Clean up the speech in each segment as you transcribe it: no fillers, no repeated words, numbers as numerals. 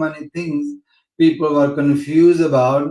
many things people were confused about.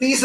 3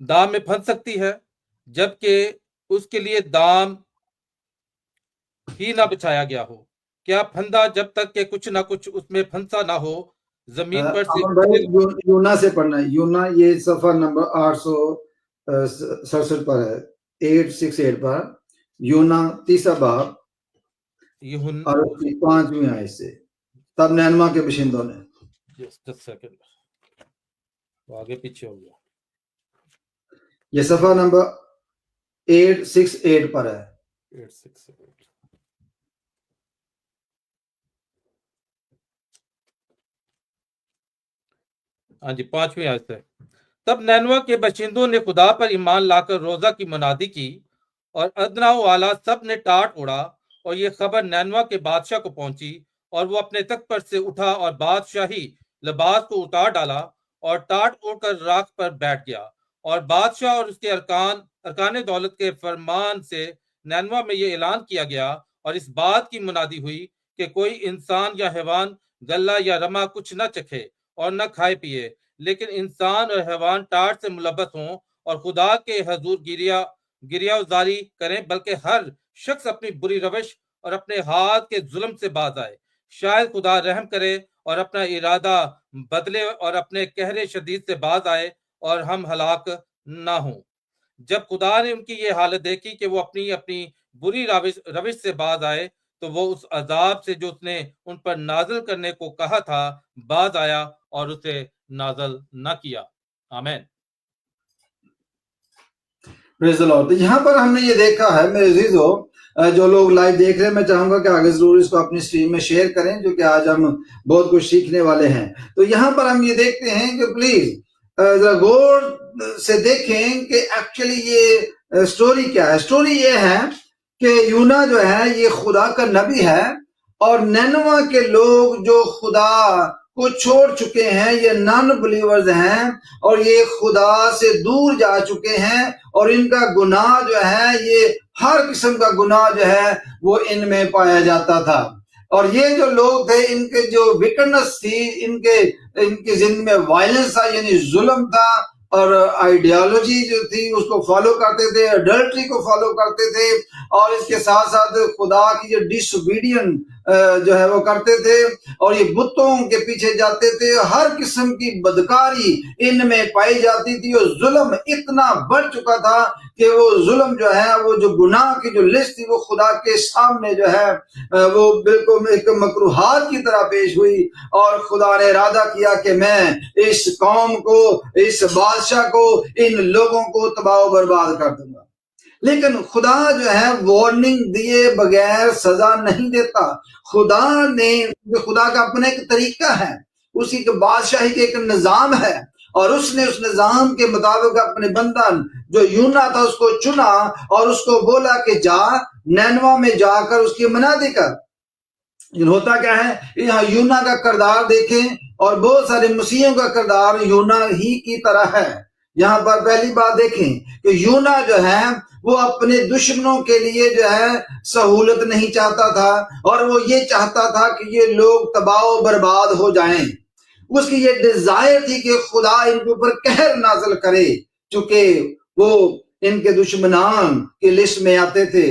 دام میں پھنس سکتی ہے، جبکہ اس کے لیے دام ہی نہ بچھایا گیا ہو؟ کیا پھندا جب تک کہ کچھ نہ کچھ اس میں پھنسا نہ ہو زمین پر سے امن بھائی یونا سے پڑھنا ہے. یونا یہ صفحہ نمبر 867 پر ہے، 868 پر. یونا 3 باب یہن اور اس کی 5ویں آیت سے. تب نینوا کے باشندوں نے. just second. وہ آگے پیچھے ہو گیا. یہ صفحہ نمبر 868 پر ہے. 868. ہاں جی، 5ویں آیت ہے. تب نینوا کے باشندوں نے خدا پر ایمان لا کر روزہ کی منادی کی، اور ادنا و اعلیٰ سب نے ٹاٹ اڑا، اور یہ خبر نینوا کے بادشاہ کو پہنچی، اور وہ اپنے تخت پر سے اٹھا اور بادشاہی لباس کو اتار ڈالا اور ٹاٹ اڑ کر راکھ پر بیٹھ گیا. اور بادشاہ اور اس کے ارکان دولت کے فرمان سے نینوا میں یہ اعلان کیا گیا اور اس بات کی منادی ہوئی کہ کوئی انسان یا حیوان گلہ یا رما کچھ نہ چکھے اور نہ کھائے پیے، لیکن انسان اور حیوان ٹاٹ سے ملبس ہوں اور خدا کے حضور گریا زاری کریں، بلکہ ہر شخص اپنی بری روش اور اپنے ہاتھ کے ظلم سے باز آئے. شاید خدا رحم کرے اور اپنا ارادہ بدلے اور اپنے قہر شدید سے باز آئے اور ہم ہلاک نہ ہوں. جب خدا نے ان کی یہ حالت دیکھی کہ وہ اپنی بری روش سے باز آئے، تو وہ اس عذاب سے جو اس نے ان پر نازل کرنے کو کہا تھا باز آیا اور اسے نازل نہ کیا. آمین. پریز دی لارڈ. یہاں پر ہم نے یہ دیکھا ہے میرے عزیزو، جو لوگ لائیو دیکھ رہے ہیں، میں چاہوں گا کہ آگے ضرور اس کو اپنی اسٹریم میں شیئر کریں، جو کہ آج ہم بہت کچھ سیکھنے والے ہیں. تو یہاں پر ہم یہ دیکھتے ہیں کہ پلیز ذرا غور سے دیکھیں کہ ایکچولی یہ سٹوری کیا ہے. سٹوری یہ ہے کہ یونا جو ہے یہ خدا کا نبی ہے، اور نینوا کے لوگ جو خدا کو چھوڑ چکے ہیں، یہ نان بلیورز ہیں، اور یہ خدا سے دور جا چکے ہیں، اور ان کا گناہ جو ہے، یہ ہر قسم کا گناہ جو ہے وہ ان میں پایا جاتا تھا. اور یہ جو لوگ تھے، ان کے جو ویکنس تھی، ان کے زندگی میں وائلنس تھا، یعنی ظلم تھا، اور آئیڈیالوجی جو تھی اس کو فالو کرتے تھے، اڈلٹری کو فالو کرتے تھے، اور اس کے ساتھ ساتھ خدا کی جو ڈس اوبیڈین جو ہے وہ کرتے تھے، اور یہ بتوں کے پیچھے جاتے تھے. ہر قسم کی بدکاری ان میں پائی جاتی تھی، اور ظلم اتنا بڑھ چکا تھا کہ وہ ظلم جو ہے، وہ جو گناہ کی جو لسٹ تھی، وہ خدا کے سامنے جو ہے وہ بالکل ایک مکروہات کی طرح پیش ہوئی. اور خدا نے ارادہ کیا کہ میں اس قوم کو، اس بادشاہ کو، ان لوگوں کو تباہ و برباد کر دوں گا. لیکن خدا جو ہے وارننگ دیے بغیر سزا نہیں دیتا. خدا کا اپنا ایک طریقہ ہے، اسی کے بادشاہی کے ایک نظام ہے، اور اس نے اس نظام کے مطابق اپنے بندہ جو یونا تھا اس کو چنا، اور اس کو بولا کہ جا نینوا میں جا کر اس کی منادی کر. ہوتا کیا ہے، یہاں یونا کا کردار دیکھیں، اور بہت سارے مسیحوں کا کردار یونا ہی کی طرح ہے. یہاں پر پہلی بات دیکھیں کہ یونا جو ہے وہ اپنے دشمنوں کے لیے جو ہے سہولت نہیں چاہتا تھا، اور وہ یہ چاہتا تھا کہ یہ لوگ تباہ و برباد ہو جائیں. اس کی یہ ڈیزائر تھی کہ خدا ان کے اوپر قہر نازل کرے، چونکہ وہ ان کے دشمنان کی لسٹ میں آتے تھے،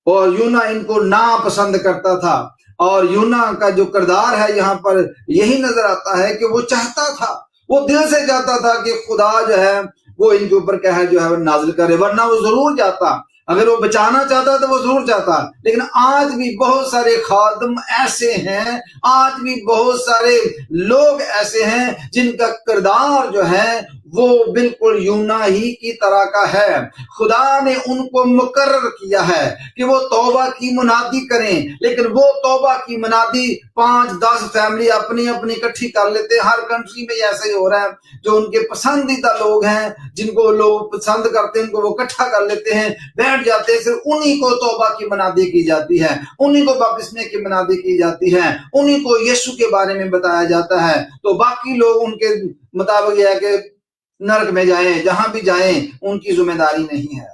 اور یونا ان کو ناپسند کرتا تھا. اور یونا کا جو کردار ہے یہاں پر یہی نظر آتا ہے کہ وہ چاہتا تھا، وہ دل سے چاہتا تھا کہ خدا جو ہے وہ ان کے اوپر قہر جو ہے وہ نازل کرے، ورنہ وہ ضرور جاتا. اگر وہ بچانا چاہتا تو وہ ضرور چاہتا. لیکن آج بھی بہت سارے خادم ایسے ہیں، آج بھی بہت سارے لوگ ایسے ہیں جن کا کردار جو ہے وہ بالکل یونا ہی کی طرح کا ہے. خدا نے ان کو مقرر کیا ہے کہ وہ توبہ کی منادی کریں، لیکن وہ توبہ کی منادی 5-10 فیملی اپنی اپنی اکٹھی کر لیتے. ہر کنٹری میں ایسا ہی ہو رہا ہے، جو ان کے پسندیدہ لوگ ہیں، جن کو لوگ پسند کرتے ہیں، ان کو وہ اکٹھا کر لیتے ہیں، بیٹھ جاتے ہیں، صرف انہی کو توبہ کی منادی کی جاتی ہے، انہی کو بپتسمے کی منادی کی جاتی ہے، انہی کو یسوع کے بارے میں بتایا جاتا ہے. تو باقی لوگ ان کے مطابق یہ ہے کہ نرک میں جائیں، جہاں بھی جائیں ان کی ذمہ داری نہیں ہے.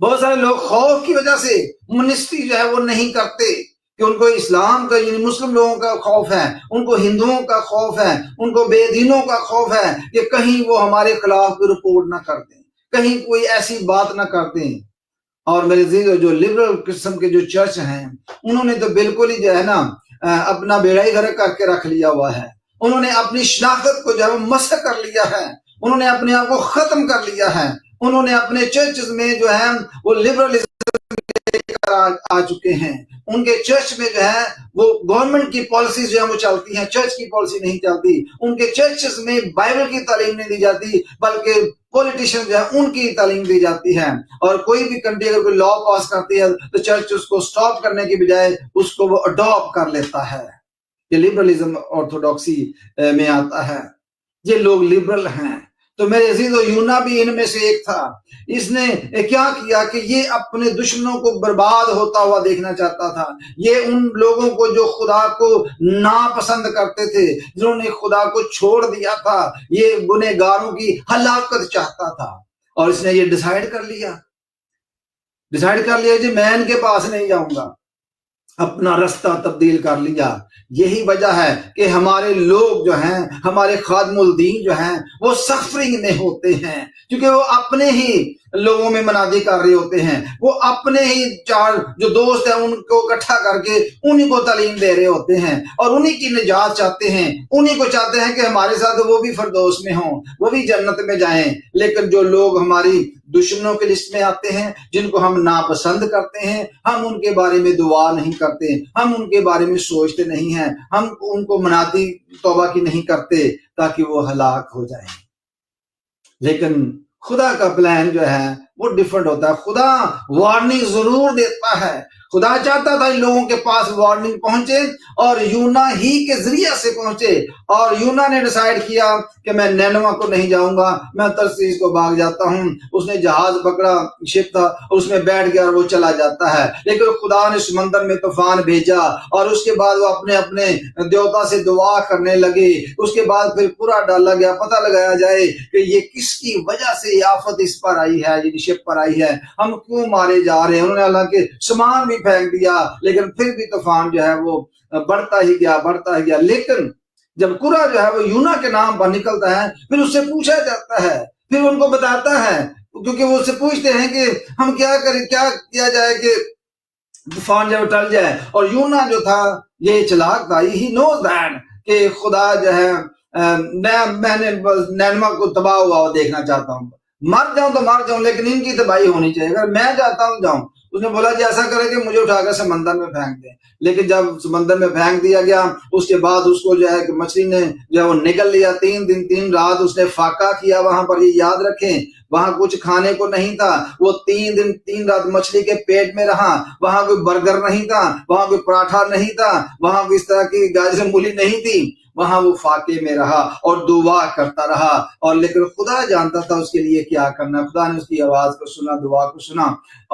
بہت سارے لوگ خوف کی وجہ سے منسٹری جو ہے وہ نہیں کرتے، کہ ان کو اسلام کا یعنی مسلم لوگوں کا خوف ہے، ان کو ہندوؤں کا خوف ہے، ان کو بے دینوں کا خوف ہے کہ کہیں وہ ہمارے خلاف کوئی رپورٹ نہ کر دیں، کہیں کوئی ایسی بات نہ کر دیں۔ اور میرے عزیزو، جو لبرل قسم کے جو چرچ ہیں انہوں نے تو بالکل ہی جو ہے نا اپنا بیڑا ہی غرق کر کے رکھ لیا ہوا ہے۔ انہوں نے اپنی شناخت کو جو ہے وہ مسخ کر لیا ہے، انہوں نے اپنے آپ کو ختم کر لیا ہے، انہوں نے اپنے چرچز میں جو ہے وہ لبرلزم آ چکے ہیں۔ ان کے چرچ میں جو ہے وہ گورنمنٹ کی پالیسیز جو ہے وہ چلتی ہیں، چرچ کی پالیسی نہیں چلتی۔ ان کے چرچز میں بائبل کی تعلیم نہیں دی جاتی، بلکہ پولیٹیشین جو ہے ان کی تعلیم دی جاتی ہے۔ اور کوئی بھی کنٹری اگر کوئی لا پاس کرتی ہے تو چرچ اس کو سٹاپ کرنے کی بجائے اس کو وہ اڈاپٹ کر لیتا ہے۔ یہ لبرلزم آرتھوڈاکسی میں آتا ہے، یہ لوگ لبرل ہیں۔ تو میرے عزیزو، یونا بھی ان میں سے ایک تھا۔ اس نے کیا کیا کہ یہ اپنے دشمنوں کو برباد ہوتا ہوا دیکھنا چاہتا تھا۔ یہ ان لوگوں کو جو خدا کو ناپسند کرتے تھے، جنہوں نے خدا کو چھوڑ دیا تھا، یہ گنہگاروں کی ہلاکت چاہتا تھا۔ اور اس نے یہ ڈیسائیڈ کر لیا جی میں ان کے پاس نہیں جاؤں گا، اپنا رستہ تبدیل کر لیا۔ یہی وجہ ہے کہ ہمارے لوگ جو ہیں، ہمارے خادم الدین جو ہیں، وہ سفرنگ میں ہوتے ہیں، کیونکہ وہ اپنے ہی لوگوں میں منادی کر رہے ہوتے ہیں، وہ اپنے ہی چار جو دوست ہیں ان کو اکٹھا کر کے انہی کو تعلیم دے رہے ہوتے ہیں، اور انہی کی نجات چاہتے ہیں، انہی کو چاہتے ہیں کہ ہمارے ساتھ وہ بھی فردوس میں ہوں، وہ بھی جنت میں جائیں۔ لیکن جو لوگ ہماری دشمنوں کی لسٹ میں آتے ہیں، جن کو ہم ناپسند کرتے ہیں، ہم ان کے بارے میں دعا نہیں کرتے، ہم ان کے بارے میں سوچتے نہیں ہیں، ہم ان کو منادی توبہ کی نہیں کرتے تاکہ وہ ہلاک ہو جائیں۔ لیکن خدا کا پلان جو ہے وہ ڈیفرنٹ ہوتا ہے۔ خدا وارننگ ضرور دیتا ہے، خدا چاہتا تھا ان لوگوں کے پاس وارننگ پہنچے اور یونا ہی کے ذریعے سے پہنچے، اور یونا نے ڈیسائیڈ کیا کہ میں نینوا کو نہیں جاؤں گا، میں ترسیس کو بھاگ جاتا ہوں۔ اس نے جہاز پکڑا، شپ تھا، اور اس میں بیٹھ گیا اور وہ چلا جاتا ہے۔ لیکن خدا نے سمندر میں طوفان بھیجا، اور اس کے بعد وہ اپنے دیوتا سے دعا کرنے لگے۔ اس کے بعد پھر پورا ڈالا گیا، پتہ لگایا جائے کہ یہ کس کی وجہ سے یہ آفت اس پر آئی ہے، یہ شپ پر آئی ہے، ہم کیوں مارے جا رہے ہیں۔ انہوں نے حالانکہ سامان بھی پھینک دیا، لیکن پھر بھی طوفان جو ہے وہ بڑھتا ہی گیا۔ لیکن جب قرہ جو ہے وہ یونا کے نام پر نکلتا ہے، پھر اس سے پوچھا جاتا ہے، پھر ان کو بتاتا ہے، کیونکہ وہ اس سے پوچھتے ہیں کہ ہم کیا کریں، کیا کیا جائے کہ طوفان جب ٹل جائے۔ اور یونا جو تھا یہ چلاک تھا، ہی نوز دیٹ کہ خدا جو ہے میں نے نینوا کو تباہ ہوا دیکھنا چاہتا ہوں، مر جاؤں تو مر جاؤں، لیکن ان کی تباہی ہونی چاہیے، اگر میں جاتا ہوں جاؤں۔ اس نے بولا جی ایسا کرے کہ مجھے اٹھا کر سمندر میں پھینک دیں۔ لیکن جب سمندر میں پھینک دیا گیا، اس کے بعد اس کو جو ہے کہ مچھلی نے جو ہے وہ نگل لیا۔ 3 دن 3 رات اس نے فاقہ کیا وہاں پر، یہ یاد رکھیں، وہاں کچھ کھانے کو نہیں تھا۔ وہ 3 دن 3 رات مچھلی کے پیٹ میں رہا، وہاں کوئی برگر نہیں تھا، وہاں کوئی پراٹھا نہیں تھا، وہاں کوئی اس طرح کی گاجر مولی نہیں تھی، وہاں وہ فاقے میں رہا اور دعا کرتا رہا۔ اور لیکن خدا جانتا تھا اس کے لیے کیا کرنا۔ خدا نے اس کی آواز کو سنا، دعا کو سنا،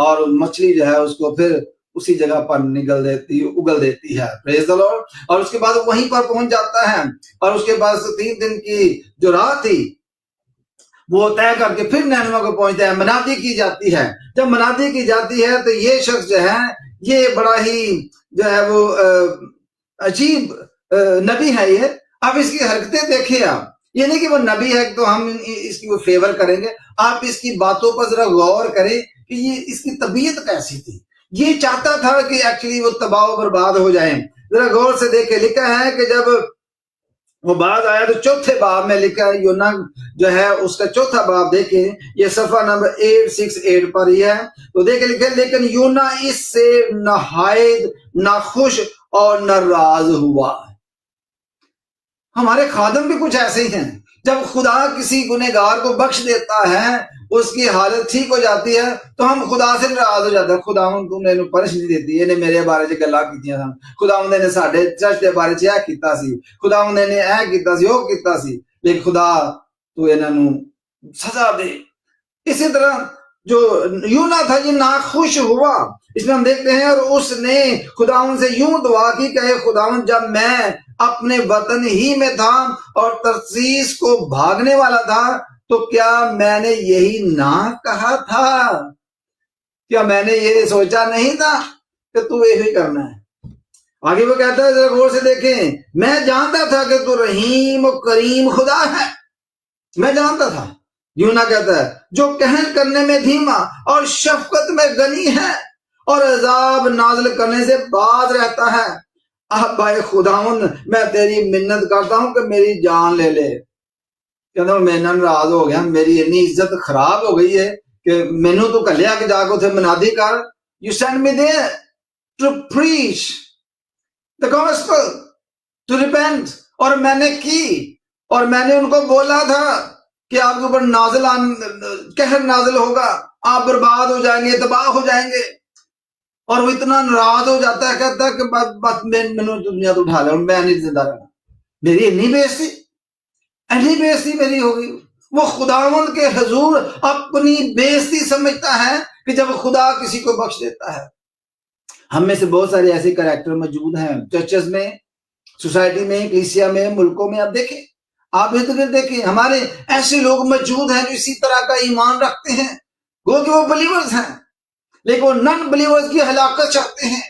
اور مچھلی جو ہے اس کو پھر اسی جگہ پر اگل دیتی ہے۔ پریز دی لارڈ۔ اور اس کے بعد وہیں پر پہنچ جاتا ہے، اور اس کے بعد 3 دن کی جو رات تھی وہ طے کر کے پھر نینوا کو پہنچتا ہے۔ منادی کی جاتی ہے، جب منادی کی جاتی ہے تو یہ شخص جو ہے یہ بڑا ہی جو ہے وہ عجیب نبی ہے یہ۔ اب اس کی حرکتیں دیکھیں آپ، یہ نہیں کہ وہ نبی ہے تو ہم اس کی وہ فیور کریں گے، آپ اس کی باتوں پر ذرا غور کریں کہ یہ اس کی طبیعت کیسی تھی۔ یہ چاہتا تھا کہ ایکچولی وہ تباہ و برباد ہو جائیں۔ ذرا غور سے دیکھیں، لکھا ہے کہ جب وہ بعد آیا تو 4 باب میں لکھا ہے، یونا جو ہے اس کا 4 باب دیکھیں، یہ صفحہ نمبر 868 پر ہی ہے، تو دیکھیں لکھا ہے لیکن یونا اس سے نہایت ناخوش اور ناراض ہوا۔ ہمارے خادم بھی کچھ ایسے ہی ہیں، جب خدا کسی گنہگار کو بخش دیتا ہے، اس کی حالت ٹھیک ہو جاتی ہے، تو ہم خدا سے ناراض ہو جاتے ہیں۔ خدا تو نے پرش نہیں دیتی، یہ نے میرے بارے چ گلاں کیتیاں سن، خدا نے ساڈے چرچ دے بارے چ یہ کیتا سی، خدا نے اے کیتا سی، وہ کیتا سی، لیکن خدا تو انہاں نوں سزا دے۔ اسی طرح جو یونا تھا یہ ناخوش ہوا، اس میں ہم دیکھتے ہیں، اور اس نے خداوند سے یوں دعا کی کہ اے خداوند، جب میں اپنے وطن ہی میں تھا اور ترسیس کو بھاگنے والا تھا تو کیا میں نے یہی نہ کہا تھا؟ کیا میں نے یہ سوچا نہیں تھا کہ تو یہی کرنا ہے؟ آگے وہ کہتا ہے ذرا غور سے دیکھیں، میں جانتا تھا کہ تو رحیم و کریم خدا ہے، میں جانتا تھا۔ یونا کہتا ہے جو کہن کرنے میں دھیما اور شفقت میں غنی ہے اور عذاب نازل کرنے سے باز رہتا ہے۔ اب بھائی خداون میں تیری منت کرتا ہوں کہ میری جان لے لے۔ کہتا ہوں میں ناراض ہو گیا، میری اتنی عزت خراب ہو گئی ہے کہ مینوں تو کلیا کہ جا کے اتنے منادی کر، you send me there to preach the gospel, to repent، اور میں نے کی، اور میں نے ان کو بولا تھا کہ آپ کے اوپر قہر نازل ہوگا، آپ برباد ہو جائیں گے، تباہ ہو جائیں گے۔ اور وہ اتنا ناراض ہو جاتا ہے، کہتا ہے کہ بس میں دنیا تو اٹھا لیا، میں نہیں زندہ رہنا۔ میری اتنی بےعزتی میری ہوگی۔ وہ خداوند کے حضور اپنی بےعزتی سمجھتا ہے کہ جب خدا کسی کو بخش دیتا ہے۔ ہم میں سے بہت سارے ایسے کریکٹر موجود ہیں چرچز میں، سوسائٹی میں، کلیسیا میں، ملکوں میں۔ اب دیکھیں، آپ ادھر دیکھیں، ہمارے ایسے لوگ موجود ہیں جو اسی طرح کا ایمان رکھتے ہیں، گو کہ وہ بلیورز ہیں، لیکن وہ نن بلیورز کی ہلاکت چاہتے ہیں،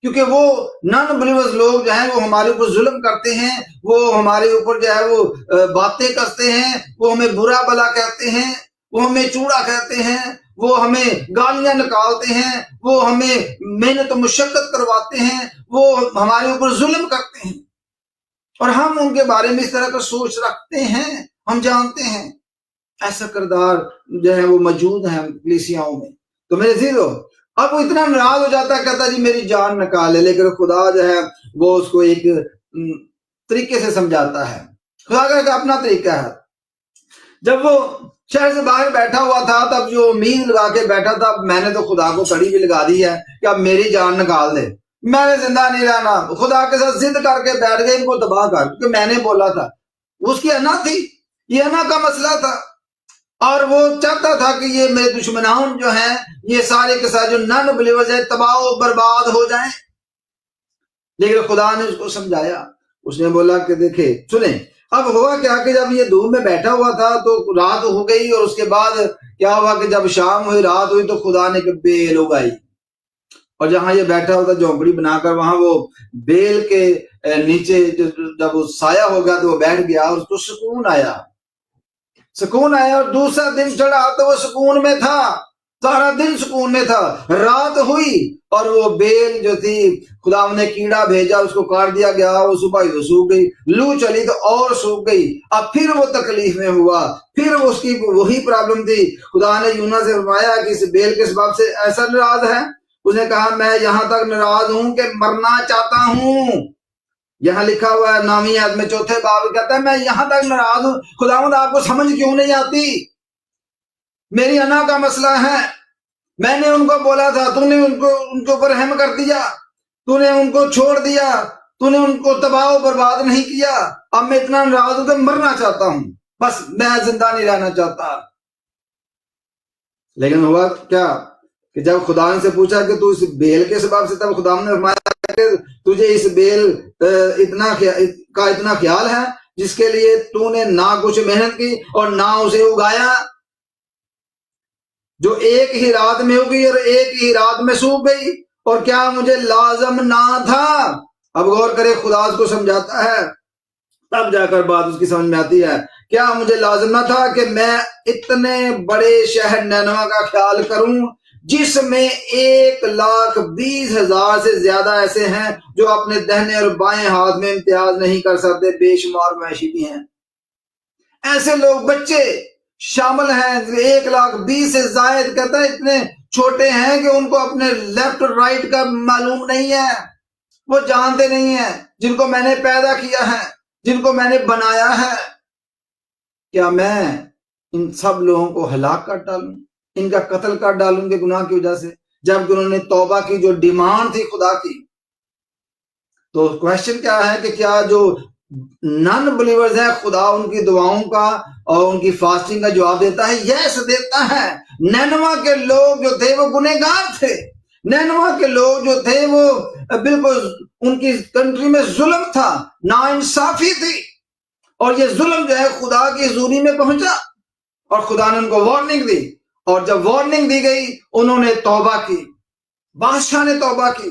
کیونکہ وہ نن بلیورز لوگ جو ہیں وہ ہمارے اوپر ظلم کرتے ہیں، وہ ہمارے اوپر جو ہے وہ باتیں کرتے ہیں، وہ ہمیں برا بلا کہتے ہیں، وہ ہمیں چوڑا کہتے ہیں، وہ ہمیں گالیاں نکالتے ہیں، وہ ہمیں محنت و مشقت کرواتے ہیں، وہ ہمارے اوپر ظلم کرتے ہیں، اور ہم ان کے بارے میں اس طرح کا سوچ رکھتے ہیں۔ ہم جانتے ہیں ایسا کردار جو ہے وہ موجود ہیں کلیسیاؤں میں۔ تو میرے عزیزو، اب وہ اتنا ناراض ہو جاتا ہے، کہتا جی میری جان نکال لے، لیکن خدا جو ہے وہ اس کو ایک طریقے سے سمجھاتا ہے۔ خدا کا اپنا طریقہ ہے۔ جب وہ شہر سے باہر بیٹھا ہوا تھا، تب جو امید لگا کے بیٹھا تھا، میں نے تو خدا کو کڑی بھی لگا دی ہے کہ اب میری جان نکال دے، میں نے زندہ نہیں رہنا۔ خدا کے ساتھ ضد کر کے بیٹھ گئے ان کو تباہ کر، کیونکہ میں نے بولا تھا۔ اس کی انا تھی، یہ انا کا مسئلہ تھا، اور وہ چاہتا تھا کہ یہ میرے دشمنان جو ہیں، یہ سارے کے ساتھ جو نن بلیورز ہیں، تباہ و برباد ہو جائیں۔ لیکن خدا نے اس کو سمجھایا، اس نے بولا کہ دیکھیں سنیں، اب ہوا کیا کہ جب یہ دھوپ میں بیٹھا ہوا تھا تو رات ہو گئی، اور اس کے بعد کیا ہوا کہ جب شام ہوئی، رات ہوئی، تو خدا نے کہ بیل اگائی، اور جہاں یہ بیٹھا ہوتا جھونپڑی بنا کر، وہاں وہ بیل کے نیچے جب وہ سایہ ہو گیا تو وہ بیٹھ گیا، اور اس کو سکون آیا، اور دوسرا دن چڑھا تو وہ سکون میں تھا، سارا دن سکون میں تھا۔ رات ہوئی اور وہ بیل جو تھی، خدا نے کیڑا بھیجا، اس کو کاٹ دیا گیا، وہ صبح ہی سوکھ گئی، لو چلی تو اور سوکھ گئی۔ اب پھر وہ تکلیف میں ہوا، پھر اس کی وہی پرابلم تھی۔ خدا نے یونا سے فرمایا کہ اس بیل کے سبب سے ایسا ناراض ہے؟ اس نے کہا میں یہاں تک ناراض ہوں کہ مرنا چاہتا ہوں۔ یہاں لکھا ہوا ہے 9ویں آیت میں 4 باب کہتا ہے میں یہاں تک ناراض ہوں۔ خداوند آپ کو سمجھ کیوں نہیں آتی؟ میری انا کا مسئلہ ہے، میں نے ان کو بولا تھا، تو نے ان کے اوپر رحم کر دیا، تو نے ان کو چھوڑ دیا، تو نے ان کو تباہ و برباد نہیں کیا۔ اب میں اتنا ناراض ہوں کہ مرنا چاہتا ہوں، بس میں زندہ نہیں رہنا چاہتا۔ لیکن ہوا کیا کہ جب خدا نے سے پوچھا کہ تو اس بیل کے سبب سے، تب خدا نے فرمایا کہ تجھے اس بیل کا اتنا خیال ہے جس کے لیے تو نے نہ کچھ محنت کی اور نہ اسے اگایا، جو ایک ہی رات میں ہوگی اور ایک ہی رات میں سوکھ گئی، اور کیا مجھے لازم نہ تھا؟ اب غور کرے، خدا اس کو سمجھاتا ہے، تب جا کر بات اس کی سمجھ میں آتی ہے۔ کیا مجھے لازم نہ تھا کہ میں اتنے بڑے شہر نینوا کا خیال کروں، جس میں 1,20,000 سے زیادہ ایسے ہیں جو اپنے دہنے اور بائیں ہاتھ میں امتیاز نہیں کر سکتے، بے شمار مویشی بھی ہیں۔ ایسے لوگ، بچے شامل ہیں، 1,20,000 سے زائد، کہتا ہے اتنے چھوٹے ہیں کہ ان کو اپنے لیفٹ اور رائٹ کا معلوم نہیں ہے، وہ جانتے نہیں ہیں، جن کو میں نے پیدا کیا ہے، جن کو میں نے بنایا ہے۔ کیا میں ان سب لوگوں کو ہلاک کر ڈالوں، ان کا قتل کر ڈالوں گے گناہ کی وجہ سے، جبکہ انہوں نے توبہ کی، جو ڈیمانڈ تھی خدا کی؟ تو کویسچن کیا ہے کہ کیا جو نان بلیورز ہیں، خدا ان کی دعاؤں کا اور ان کی فاسٹنگ کا جواب دیتا ہے؟ یس دیتا ہے۔ نینوا کے لوگ جو تھے وہ گنہگار تھے، نینوا کے لوگ جو تھے وہ بالکل، ان کی کنٹری میں ظلم تھا، ناانصافی تھی، اور یہ ظلم جو ہے خدا کی حضوری میں پہنچا، اور خدا نے ان کو وارننگ دی، اور جب وارننگ دی گئی انہوں نے توبہ کی، بادشاہ نے توبہ کی،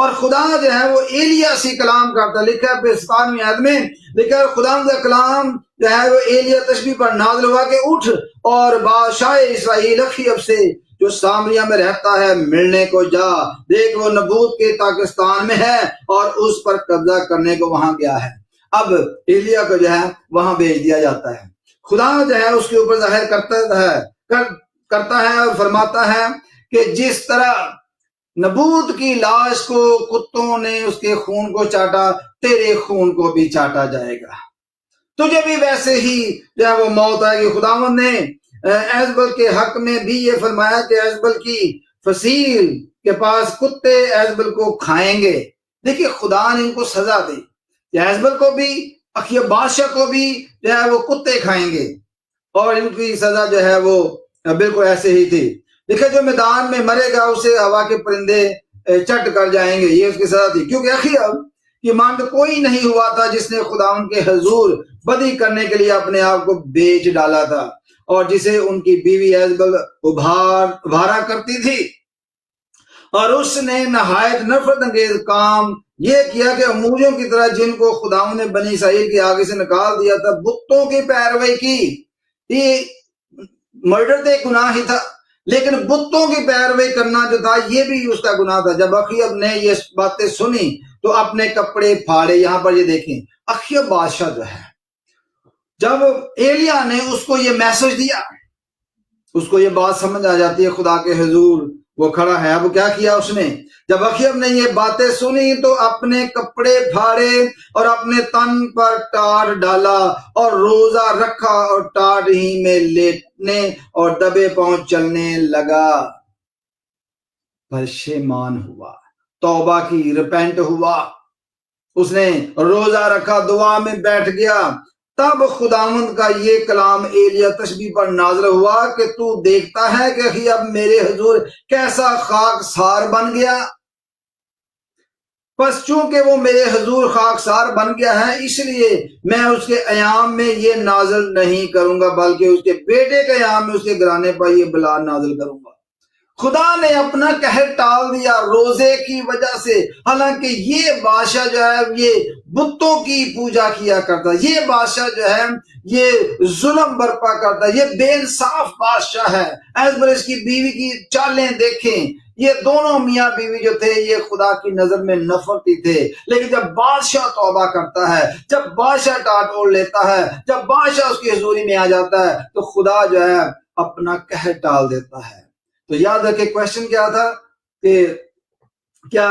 اور خدا جو ہے وہ ایلیا سے کلام کرتا ہے. لکھا ہے 57ویں آیت میں، لکھا ہے خدا کا کلام جو ہے وہ ایلیا تشبیہ پر نازل ہوا کہ اٹھ اور بادشاہ اسرائیل اخیب سے جو سامریہ میں رہتا ہے ملنے کو جا، دیکھ وہ نبوت کے پاکستان میں ہے اور اس پر قبضہ کرنے کو وہاں گیا ہے. اب ایلیا کو جو ہے وہاں بھیج دیا جاتا ہے. خدا جو ہے اس کے اوپر ظاہر کرتا ہے اور فرماتا ہے کہ جس طرح نبوت کی لاش کو کتوں نے اس کے خون کو چاٹا، تیرے خون کو بھی چاٹا جائے گا، تجھے بھی ویسے ہی جو ہے وہ موت آئے گی. خداوند نے ایزبل کے حق میں بھی یہ فرمایا کہ ایزبل کی فصیل کے پاس کتے ایزبل کو کھائیں گے. دیکھیے خدا نے ان کو سزا دی کہ ایزبل کو بھی، اخیب بادشاہ کو بھی جو ہے وہ کتے کھائیں گے، اور ان کی سزا جو ہے وہ بالکل ایسے ہی تھی. دیکھیں جو میدان میں مرے گا اسے ہوا کے پرندے چٹ کر جائیں گے، یہ اس کی سزا تھی. کیونکہ اخیب کی مانند کوئی نہیں ہوا تھا جس نے خداوند کے حضور بدی کرنے کے لیے اپنے آپ کو بیچ ڈالا تھا، اور جسے ان کی بیوی ایزبل ابھارا کرتی تھی. اور اس نے نہایت نفرت انگیز کام یہ کیا کہ اموریوں کی طرح جن کو خداوند نے بنی اسرائیل کے آگے سے نکال دیا تھا بتوں کی پیروی کی. یہ مرڈر تو ایک گناہ ہی تھا، لیکن بتوں کی پیروی کرنا جو تھا یہ بھی اس کا گناہ تھا. جب اخیب نے یہ باتیں سنی تو اپنے کپڑے پھاڑے. یہاں پر یہ دیکھیں اخیب بادشاہ جو ہے، جب ایلیا نے اس کو یہ میسج دیا، اس کو یہ بات سمجھ آ جاتی ہے خدا کے حضور وہ کھڑا ہے. اب کیا کیا اس نے؟ جب اخیب نے یہ باتیں سنی تو اپنے کپڑے پھاڑے اور اپنے تن پر ٹاٹ ڈالا اور روزہ رکھا اور ٹاٹ ہی میں لیٹنے اور دبے پاؤں چلنے لگا. پشیمان ہوا، توبہ کی، ریپینٹ ہوا، اس نے روزہ رکھا، دعا میں بیٹھ گیا. تب خداوند کا یہ کلام ایلیا تشبیہ پر نازل ہوا کہ تو دیکھتا ہے کہ اب میرے حضور کیسا خاک سار بن گیا. بس چونکہ وہ میرے حضور خاک سار بن گیا ہے اس لیے میں اس کے ایام میں یہ نازل نہیں کروں گا، بلکہ اس کے بیٹے کے ایام میں اس کے گھرانے پر یہ بلا نازل کروں گا. خدا نے اپنا قہر ٹال دیا روزے کی وجہ سے. حالانکہ یہ بادشاہ جو ہے یہ بتوں کی پوجا کیا کرتا، یہ بادشاہ جو ہے یہ ظلم برپا کرتا، یہ بے انصاف بادشاہ ہے. ایزبل اس کی بیوی کی چالیں دیکھیں، یہ دونوں میاں بیوی جو تھے یہ خدا کی نظر میں نفرتی تھے. لیکن جب بادشاہ توبہ کرتا ہے، جب بادشاہ ٹاٹ اوڑھ لیتا ہے، جب بادشاہ اس کی حضوری میں آ جاتا ہے تو خدا جو ہے اپنا قہر ٹال دیتا ہے. تو یاد رکھے کویشچن کیا تھا کہ کیا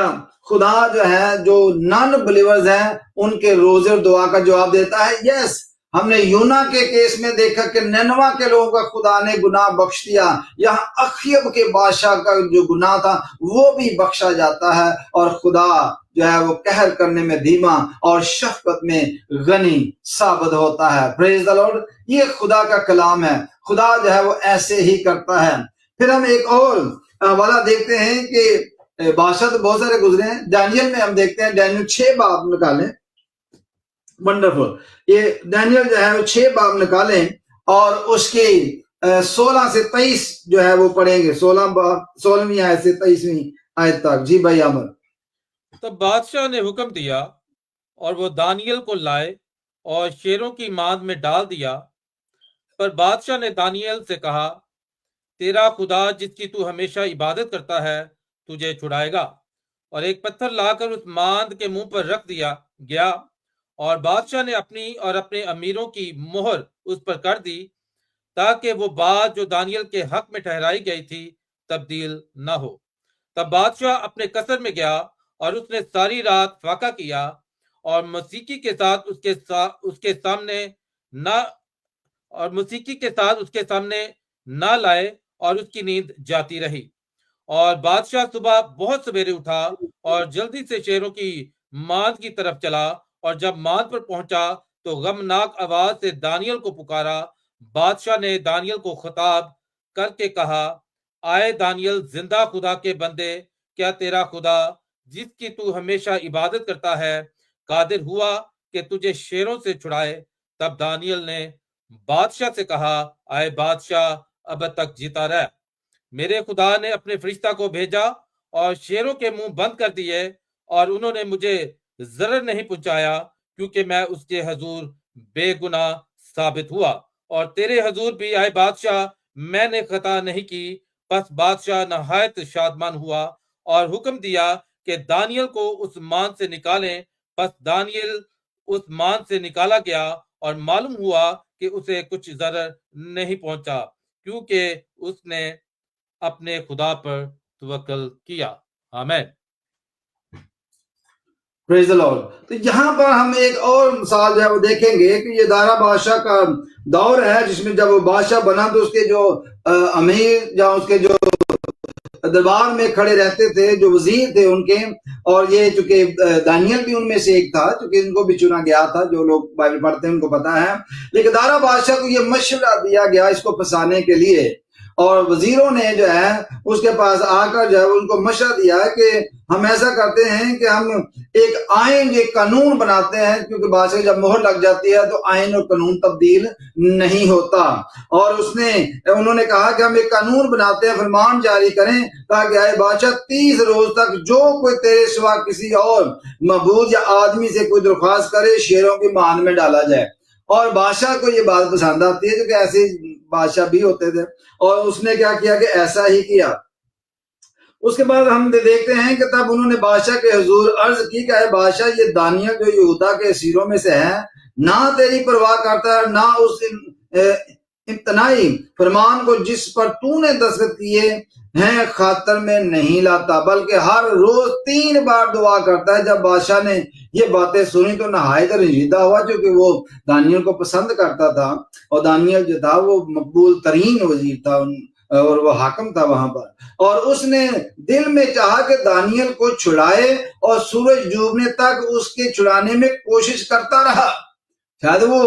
خدا جو ہے جو نان بلیورز ہیں ان کے روزے اور دعا کا جواب دیتا ہے؟ یس. ہم نے یونا کے کیس میں دیکھا کہ نینوا کے لوگوں کا خدا نے گناہ بخش دیا. یہاں اخیب کے بادشاہ کا جو گناہ تھا وہ بھی بخشا جاتا ہے، اور خدا جو ہے وہ قہر کرنے میں دھیما اور شفقت میں غنی ثابت ہوتا ہے. پریز دی لارڈ. یہ خدا کا کلام ہے. خدا جو ہے وہ ایسے ہی کرتا ہے. پھر ہم ایک اور حوالہ دیکھتے ہیں کہ بادشاہ تو بہت سارے گزرے ہیں. ڈینیل میں ہم دیکھتے ہیں، ڈینیل 6 باب نکالیں. ونڈرفل. یہ ڈینیل جو ہے وہ 6 باب نکالیں اور اس کی 16 سے 23 جو ہے وہ پڑھیں گے. 16ویں آیت سے 23ویں آیت تک. جی بھائی عامر. تب بادشاہ نے حکم دیا اور وہ دانیل کو لائے اور شیروں کی ماند میں ڈال دیا. پر بادشاہ نے دانیل سے کہا تیرا خدا جس کی تو ہمیشہ عبادت کرتا ہے تجھے چھڑائے گا. اور ایک پتھر لا کر اس ماند کے منہ پر رکھ دیا گیا، اور بادشاہ نے اپنی اور اپنے امیروں کی مہر اس پر کر دی تاکہ وہ بات جو دانیل کے حق میں ٹھہرائی گئی تھی تبدیل نہ ہو. تب بادشاہ اپنے قصر میں گیا اور اس نے ساری رات فاقہ کیا اور موسیقی کے ساتھ اس کے سامنے نہ لائے اور اس کی نیند جاتی رہی. اور بادشاہ صبح بہت سویرے اٹھا اور جلدی سے شیروں کی ماند کی طرف چلا، اور جب ماند پر پہنچا تو غمناک آواز سے دانیل کو پکارا. بادشاہ نے دانیل کو خطاب کر کے کہا آئے دانیل زندہ خدا کے بندے، کیا تیرا خدا جس کی تو ہمیشہ عبادت کرتا ہے قادر ہوا کہ تجھے شیروں سے چھڑائے؟ تب دانیل نے بادشاہ سے کہا آئے بادشاہ اب تک جیتا رہ. میرے خدا نے اپنے فرشتہ کو بھیجا اور شیروں کے منہ بند کر دیے اور انہوں نے مجھے ضرر نہیں پہنچایا کیونکہ میں اس کے حضور بے گناہ ثابت ہوا، اور تیرے حضور بھی اے بادشاہ میں نے خطا نہیں کی۔ پس بادشاہ نہایت شادمان ہوا اور حکم دیا کہ دانیل کو اس مان سے نکالیں۔ پس دانیل اس مان سے نکالا گیا اور معلوم ہوا کہ اسے کچھ ضرر نہیں پہنچا کیونکہ اس نے اپنے خدا پر توکل کیا۔ آمین۔ پریز دی لارڈ۔ تو یہاں پر ہم ایک اور مثال جو ہے وہ دیکھیں گے کہ یہ دارا بادشاہ کا دور ہے، جس میں جب وہ بادشاہ بنا تو اس کے جو امیر یا اس کے جو دربار میں کھڑے رہتے تھے، جو وزیر تھے ان کے، اور یہ چونکہ دانیل بھی ان میں سے ایک تھا چونکہ ان کو بھی چنا گیا تھا، جو لوگ بائبل پڑھتے ہیں ان کو پتا ہے، لیکن دارا بادشاہ کو یہ مشورہ دیا گیا اس کو پھنسانے کے لیے، اور وزیروں نے جو ہے اس کے پاس آ کر جو ہے ان کو مشورہ دیا کہ ہم ایسا کرتے ہیں کہ ہم ایک آئین، ایک قانون بناتے ہیں، کیونکہ بادشاہ جب مہر لگ جاتی ہے تو آئین اور قانون تبدیل نہیں ہوتا، اور انہوں نے کہا کہ ہم ایک قانون بناتے ہیں، فرمان جاری کریں تاکہ اے بادشاہ 30 روز تک جو کوئی تیرے سوا کسی اور معبود یا آدمی سے کوئی درخواست کرے شیروں کی مان میں ڈالا جائے۔ اور بادشاہ کو یہ بات پسند آتی ہے کیونکہ ایسے بادشاہ بھی ہوتے تھے، اور اس نے کیا کیا کہ ایسا ہی کیا۔ اس کے بعد ہم دیکھتے ہیں کہ تب انہوں نے بادشاہ کے حضور عرض کی کہ اے بادشاہ، یہ دانیل جو یہودا کے اسیروں میں سے ہے، نہ تیری پرواہ کرتا ہے، نہ اس امتناعی فرمان کو جس پر تو نے دستخط کیے ہیں خاطر میں نہیں لاتا، بلکہ ہر روز 3 بار دعا کرتا ہے۔ جب بادشاہ نے یہ باتیں سنی تو نہایت رنجیدہ ہوا، کیونکہ وہ دانیل کو پسند کرتا تھا، اور دانیل جو تھا وہ مقبول ترین وزیر تھا اور وہ حاکم تھا وہاں پر، اور اس نے دل میں چاہا کہ دانیل کو چھڑائے، اور سورج ڈوبنے تک اس کے چھڑانے میں کوشش کرتا رہا۔ شاید وہ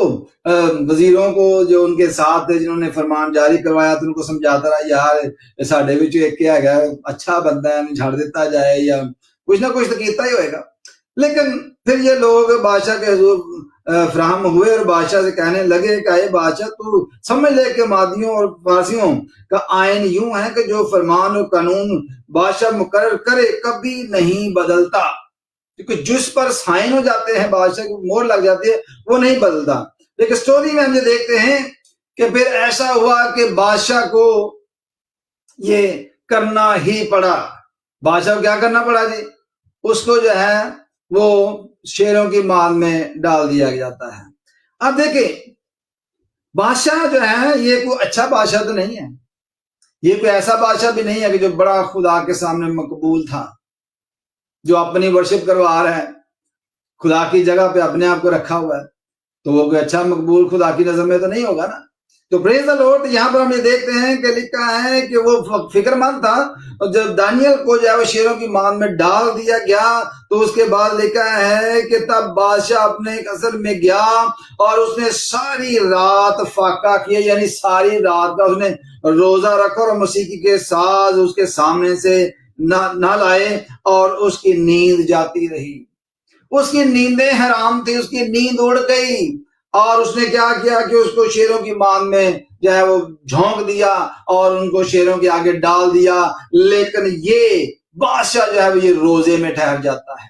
وزیروں کو جو ان کے ساتھ تھے جنہوں نے فرمان جاری کروایا تو ان کو سمجھاتا رہا، یار ساڈے وچ ایک کیا ہے اچھا بندہ ہے، چھڑ دیتا جائے، یا کچھ نہ کچھ تو کیتا ہی ہوئے گا۔ لیکن پھر یہ لوگ بادشاہ کے حضور فراہم ہوئے اور بادشاہ سے کہنے لگے کہ اے بادشاہ، تو سمجھ لے کہ مادیوں اور فارسیوں کا آئین یوں ہے کہ جو فرمان اور قانون بادشاہ مقرر کرے کبھی نہیں بدلتا، کیونکہ جس پر سائن ہو جاتے ہیں، بادشاہ کی مہر لگ جاتی ہے، وہ نہیں بدلتا۔ لیکن سٹوری میں ہم یہ دیکھتے ہیں کہ پھر ایسا ہوا کہ بادشاہ کو یہ کرنا ہی پڑا۔ بادشاہ کو کیا کرنا پڑا جی؟ اس کو جو ہے وہ شیروں کی مان میں ڈال دیا جاتا ہے۔ اب دیکھیں، بادشاہ جو ہے یہ کوئی اچھا بادشاہ تو نہیں ہے، یہ کوئی ایسا بادشاہ بھی نہیں ہے کہ جو بڑا خدا کے سامنے مقبول تھا، جو اپنی ورشپ کروا رہا ہے، خدا کی جگہ پہ اپنے آپ کو رکھا ہوا ہے، تو وہ کوئی اچھا مقبول خدا کی نظر میں تو نہیں ہوگا نا۔ تو پریز دی لارڈ، یہاں پر ہم یہ دیکھتے ہیں کہ لکھا ہے کہ وہ فکر مند تھا، اور جب دانیل کو جو ہے وہ شیروں کی مان میں ڈال دیا گیا تو اس کے بعد لکھا ہے کہ تب بادشاہ اپنے قصر میں گیا اور اس نے ساری رات فاقہ کیا، یعنی ساری رات کا اس نے روزہ رکھا اور موسیقی کے ساز اس کے سامنے سے نہ لائے، اور اس کی نیند جاتی رہی، اس کی نیندیں حرام تھی، اس کی نیند اڑ گئی، اور اس نے کیا کیا کہ اس کو شیروں کی مان میں جو ہے وہ جھونک دیا اور ان کو شیروں کے آگے ڈال دیا۔ لیکن یہ بادشاہ جو ہے وہ یہ روزے میں ٹھہر جاتا ہے،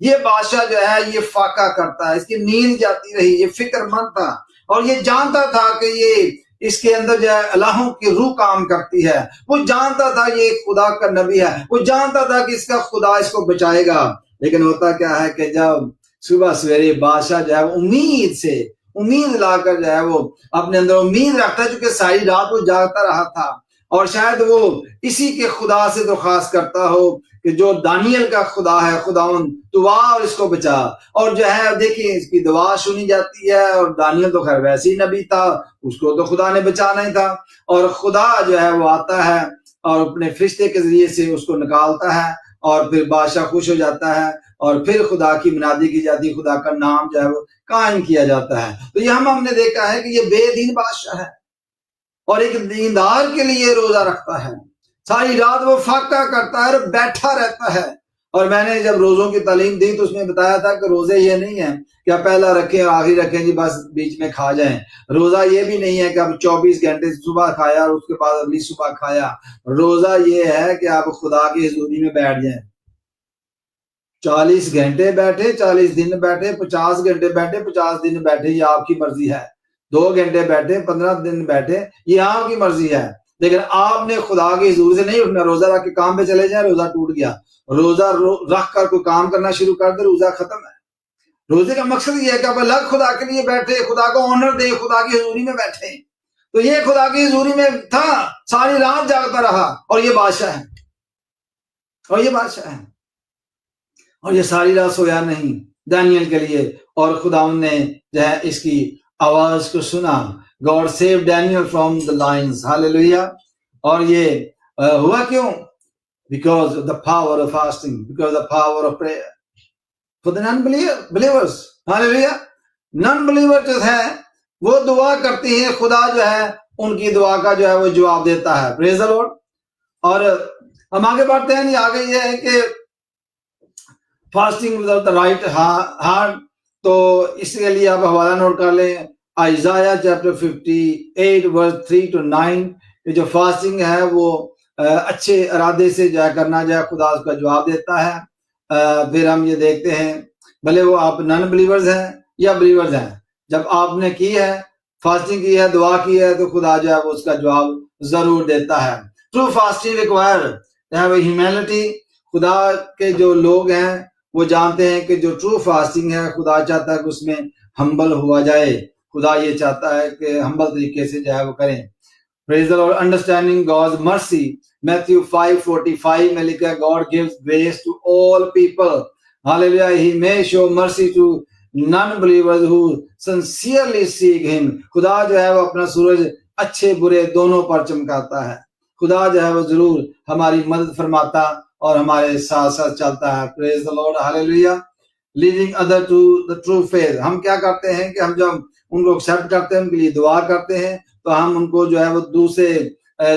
یہ بادشاہ جو ہے یہ فاقہ کرتا ہے، اس کی نیند جاتی رہی، یہ فکر مند تھا، اور یہ جانتا تھا کہ یہ اس کے اندر جو ہے الہوں کی روح کام کرتی ہے، وہ جانتا تھا یہ خدا کا نبی ہے، وہ جانتا تھا کہ اس کا خدا اس کو بچائے گا۔ لیکن ہوتا کیا ہے کہ جب صبح سویرے بادشاہ جو ہے امید لا کر جو ہے وہ اپنے اندر امید رکھتا ہے، چونکہ ساری رات وہ جاگتا رہا تھا، اور شاید وہ اسی کے خدا سے درخواست کرتا ہو کہ جو دانیل کا خدا ہے، خداوند تو آ اور اس کو بچا، اور جو ہے دیکھیں اس کی دعا سنی جاتی ہے، اور دانیل تو خیر ویسے ہی نبی تھا، اس کو تو خدا نے بچانا ہی تھا، اور خدا جو ہے وہ آتا ہے اور اپنے فرشتے کے ذریعے سے اس کو نکالتا ہے، اور پھر بادشاہ خوش ہو جاتا ہے، اور پھر خدا کی منادی کی جاتی ہے، خدا کا نام جو ہے وہ قائم کیا جاتا ہے۔ تو یہ ہم نے دیکھا ہے کہ یہ بے دین بادشاہ ہے، اور ایک دیندار کے لیے روزہ رکھتا ہے، ساری رات وہ فاقہ کرتا ہے اور بیٹھا رہتا ہے۔ اور میں نے جب روزوں کی تعلیم دی تو اس میں بتایا تھا کہ روزے یہ نہیں ہے کہ آپ پہلا رکھیں اور آخری رکھیں جی بس بیچ میں کھا جائیں، روزہ یہ بھی نہیں ہے کہ آپ 24 گھنٹے صبح کھایا اور اس کے بعد اگلی صبح کھایا، روزہ یہ ہے کہ آپ خدا کی حضوری میں بیٹھ جائیں، 40 گھنٹے بیٹھے 40 دن بیٹھے 50 گھنٹے بیٹھے 50 دن بیٹھے یہ آپ کی مرضی ہے. 2 گھنٹے بیٹھے 15 دن بیٹھے یہ آپ کی مرضی ہے. لیکن آپ نے خدا کے حضور سے نہیں اٹھنا. روزہ رکھ کے کام پہ چلے جائیں, روزہ ٹوٹ گیا. روزہ رکھ کر کوئی کام کرنا شروع کر دے, روزہ ختم ہے. روزے کا مقصد یہ ہے کہ آپ الگ خدا کے لیے بیٹھے, خدا کو آنر دیں, خدا کی حضوری میں بیٹھے. تو یہ خدا کی حضوری میں تھا, ساری رات جاگتا رہا, اور یہ بادشاہ ہے, اور یہ بادشاہ ہے, اور یہ ساری رات سویا نہیں دانیل کے لیے. اور خدا نے جو ہے اس کی آواز کو سنا. God saved Daniel from the lions. Hallelujah. اور یہ ہوا کیوں؟ Because of the power of fasting, because of the power of prayer. For the non-believers. Hallelujah. Non-believer جو ہے وہ دعا کرتی ہیں, خدا جو ہے ان کی دعا کا جو ہے وہ جواب دیتا ہے. Praise the Lord. اور ہم آگے بڑھتے ہیں. آگے یہ ہے کہ fasting without the right heart. تو اس کے لیے آپ حوالہ نوٹ کر لیں, آئزایہ چیپٹر 58 ورس 3 to 9. یہ جو فاسٹنگ ہے وہ اچھے ارادے سے جو ہے کرنا جائے, خدا اس کا جواب دیتا ہے. پھر ہم یہ دیکھتے ہیں بھلے وہ آپ نان بلیورز ہیں یا بلیورز ہیں, جب آپ نے کی ہے فاسٹنگ کی ہے دعا کی ہے تو خدا جو ہے وہ اس کا جواب ضرور دیتا ہے. True fasting require humanity. خدا کے جو لوگ ہیں وہ جانتے ہیں کہ جو ٹرو فاسٹنگ ہے خدا چاہتا ہے کہ اس میں ہمبل ہوا جائے. خدا یہ چاہتا ہے کہ ہمبل طریقے سے جو ہے وہ کریں. Praise the Lord. Understanding God's mercy. Matthew 5:45 میں لکھا ہے God gives grace to all people. Hallelujah. He may show mercy to non-believers who sincerely seek him. خدا جو ہے وہ اپنا سورج اچھے برے دونوں پر چمکاتا ہے. خدا جو ہے وہ ضرور ہماری مدد فرماتا اور ہمارے ساتھ ساتھ چلتا ہے. Praise the Lord. Hallelujah. Leading other to the true faith. ہم کیا کرتے ہیں کہ ہم جب ان کو ایکسیپٹ کرتے ہیں, ان کے لیے دعا کرتے ہیں, تو ہم ان کو جو ہے وہ دوسرے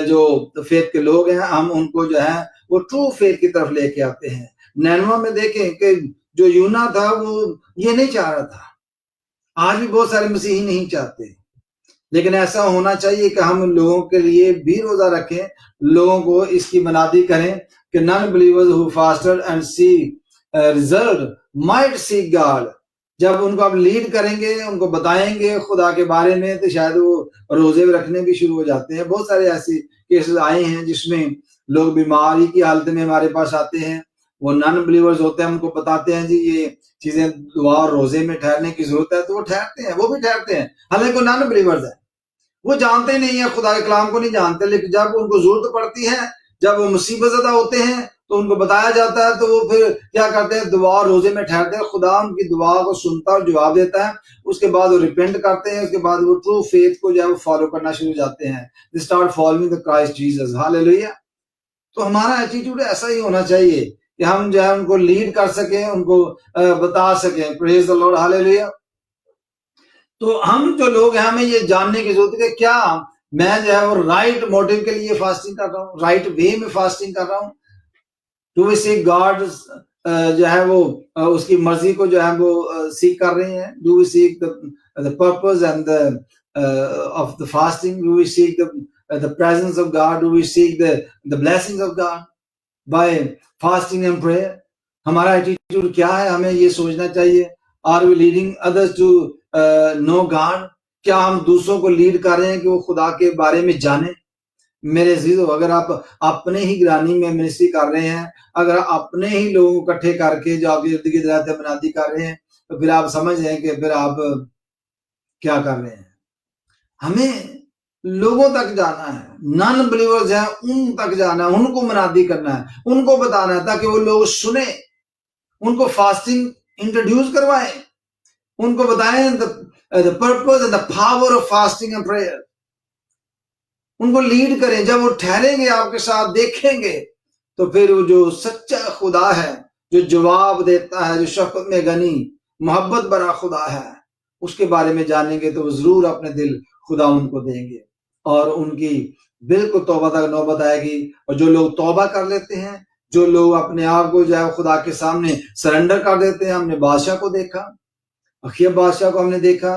جو فیتھ کے لوگ ہیں ہم ان کو جو ہے وہ ٹرو فیتھ کی طرف لے کے آتے ہیں. نینوا میں دیکھیں کہ جو یونا تھا وہ یہ نہیں چاہ رہا تھا. آج بھی بہت سارے مسیحی نہیں چاہتے, لیکن ایسا ہونا چاہیے کہ ہم لوگوں کے لیے بھی روزہ رکھیں, لوگوں کو اس کی منادی کریں کہ non believers who fasted and see result might seek God. جب ان کو آپ لیڈ کریں گے, ان کو بتائیں گے خدا کے بارے میں, تو شاید وہ روزے رکھنے بھی شروع ہو جاتے ہیں. بہت سارے ایسے کیسز آئے ہیں جس میں لوگ بیماری کی حالت میں ہمارے پاس آتے ہیں, وہ نان بلیورز ہوتے ہیں, ہم کو بتاتے ہیں جی یہ چیزیں دعا اور روزے میں ٹھہرنے کی ضرورت ہے, تو وہ ٹھہرتے ہیں, وہ بھی ٹھہرتے ہیں, حالانکہ وہ نان بلیورز ہیں, وہ جانتے نہیں ہیں, خدا کے کلام کو نہیں جانتے. لیکن جب ان کو ضرورت پڑتی ہے, جب وہ مصیبت زدہ ہوتے ہیں, تو ان کو بتایا جاتا ہے, تو وہ پھر کیا کرتے ہیں, دعا اور روزے میں ٹھہرتے ہیں. خدا ان کی دعا کو سنتا اور جواب دیتا ہے. اس کے بعد وہ ریپینٹ کرتے ہیں, اس کے بعد وہ ٹرو فیتھ کو جو ہے وہ فالو کرنا شروع ہو جاتے ہیں. They start following the Christ Jesus. Hallelujah. تو ہمارا ایٹیٹیوڈ ایسا ہی ہونا چاہیے کہ ہم جو ہے ان کو لیڈ کر سکیں, ان کو بتا سکیں. Praise the Lord. Hallelujah. تو ہم جو لوگ ہیں ہمیں یہ جاننے کی ضرورت ہے کہ کیا میں جو ہے وہ رائٹ موٹیو کے لیے فاسٹنگ کر رہا ہوں, رائٹ وے میں فاسٹنگ کر رہا ہوں. ٹو وی سیک گاڈ جو ہے وہ اس کی مرضی کو جو ہے وہ سیک کر رہے ہیں. Do we seek the purpose and of the fasting. Do we seek the presence of God? Do we seek the blessings of God by fasting and prayer? ہمارا ایٹیٹیوڈ کیا ہے, ہمیں یہ سوچنا چاہیے. Are we leading others to know God? کیا ہم دوسروں کو لیڈ کر رہے ہیں کہ وہ خدا کے بارے میں جانیں؟ میرے عزیزو, اگر آپ اپنے ہی گرانی میں منسٹری کر رہے ہیں, اگر اپنے ہی لوگوں کو اکٹھے کر کے جو آپ کی ارد گرد رہتے ہیں منادی کر رہے ہیں, تو پھر آپ سمجھ رہے ہیں کہ پھر آپ کیا کر رہے ہیں. ہمیں لوگوں تک جانا ہے, نان بلیورز ہیں ان تک جانا ہے, ان کو منادی کرنا ہے, ان کو بتانا ہے تاکہ وہ لوگ سنیں, ان کو فاسٹنگ انٹروڈیوس کروائیں, ان کو بتائیں the purpose and the power of fasting and prayer. ان کو لیڈ کریں. جب وہ ٹھہریں گے آپ کے ساتھ, دیکھیں گے, تو پھر وہ جو سچا خدا ہے, جو جواب دیتا ہے, جو شفقت میں غنی محبت بڑا خدا ہے, اس کے بارے میں جانیں گے, تو وہ ضرور اپنے دل خدا ان کو دیں گے, اور ان کی بالکل توبہ تک نوبت آئے گی. اور جو لوگ توبہ کر لیتے ہیں, جو لوگ اپنے آپ کو جو ہے خدا کے سامنے سرنڈر کر دیتے ہیں. ہم نے بادشاہ کو دیکھا, اخیب بادشاہ کو ہم نے دیکھا,